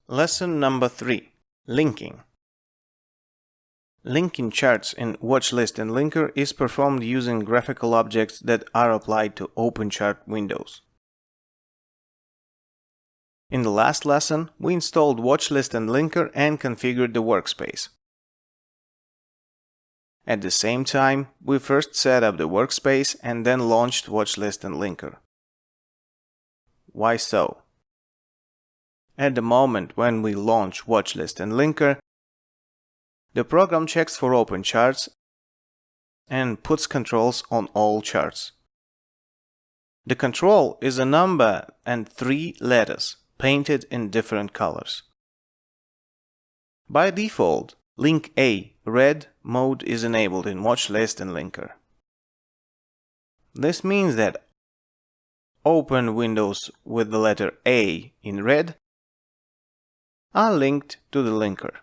Lesson number 3. Linking. Linking charts in watchlist and linker is performed using graphical objects that are applied to open chart windows. In the last lesson, we installed watchlist and linker and configured the workspace. At the same time, we first set up the workspace and then launched watchlist and linker. Why so? At the moment when we launch watchlist and linker, the program checks for open charts and puts controls on all charts. The control is a number and 3 letters painted in different colors. By default, Link A red mode is enabled in watchlist and linker. This means that open windows with the letter A in red are linked to the linker.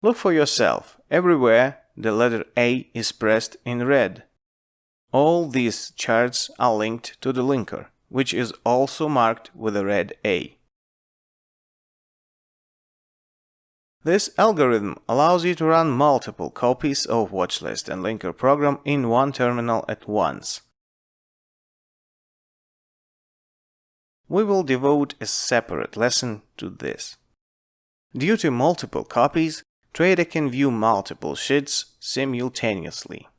Look for yourself. Everywhere the letter A is pressed in red. All these charts are linked to the linker, which is also marked with a red A. This algorithm allows you to run multiple copies of watchlist and linker program in one terminal at once. We will devote a separate lesson to this. Due to multiple copies, Trader can view multiple sheets simultaneously.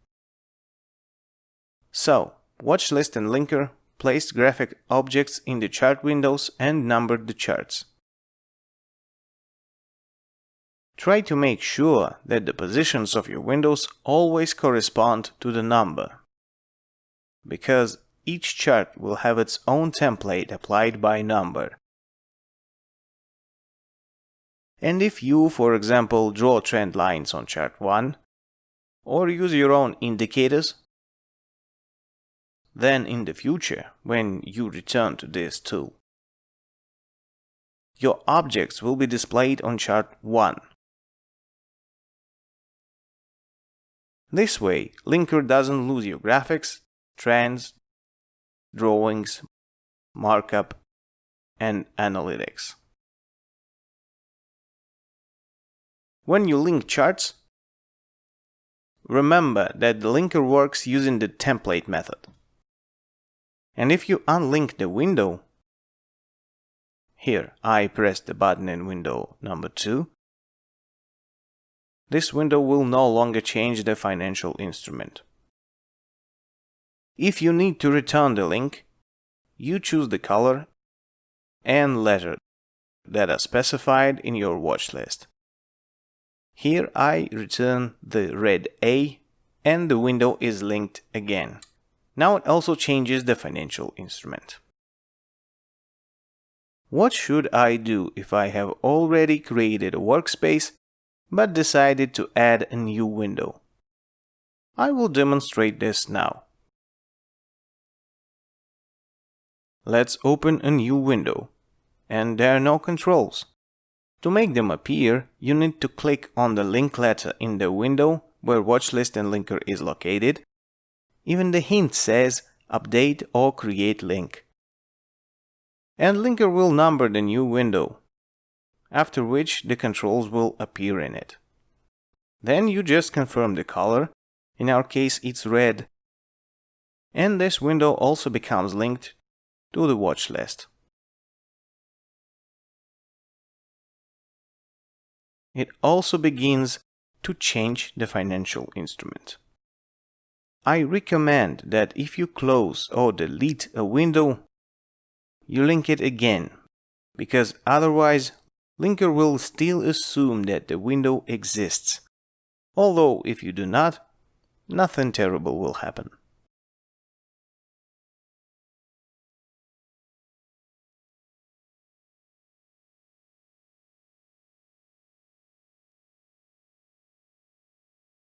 So, watchlist and linker placed graphic objects in the chart windows and numbered the charts. Try to make sure that the positions of your windows always correspond to the number, because each chart will have its own template applied by number. And if you, for example, draw trend lines on chart 1, or use your own indicators, then in the future, when you return to this tool, your objects will be displayed on chart 1. This way, linker doesn't lose your graphics, trends, drawings, markup, and analytics. When you link charts, remember that the linker works using the template method. And if you unlink the window, here I press the button in window number 2, this window will no longer change the financial instrument. If you need to return the link, you choose the color and letter that are specified in your watch list. Here I return the red A and the window is linked again. Now it also changes the financial instrument. What should I do if I have already created a workspace but decided to add a new window? I will demonstrate this now. Let's open a new window, and there are no controls. To make them appear, you need to click on the link letter in the window where watchlist and linker is located. Even the hint says update or create link. And linker will number the new window, after which the controls will appear in it. Then you just confirm the color, in our case it's red, and this window also becomes linked to the watch list. It also begins to change the financial instrument. I recommend that if you close or delete a window, you link it again, because otherwise linker will still assume that the window exists, although if you do not, nothing terrible will happen.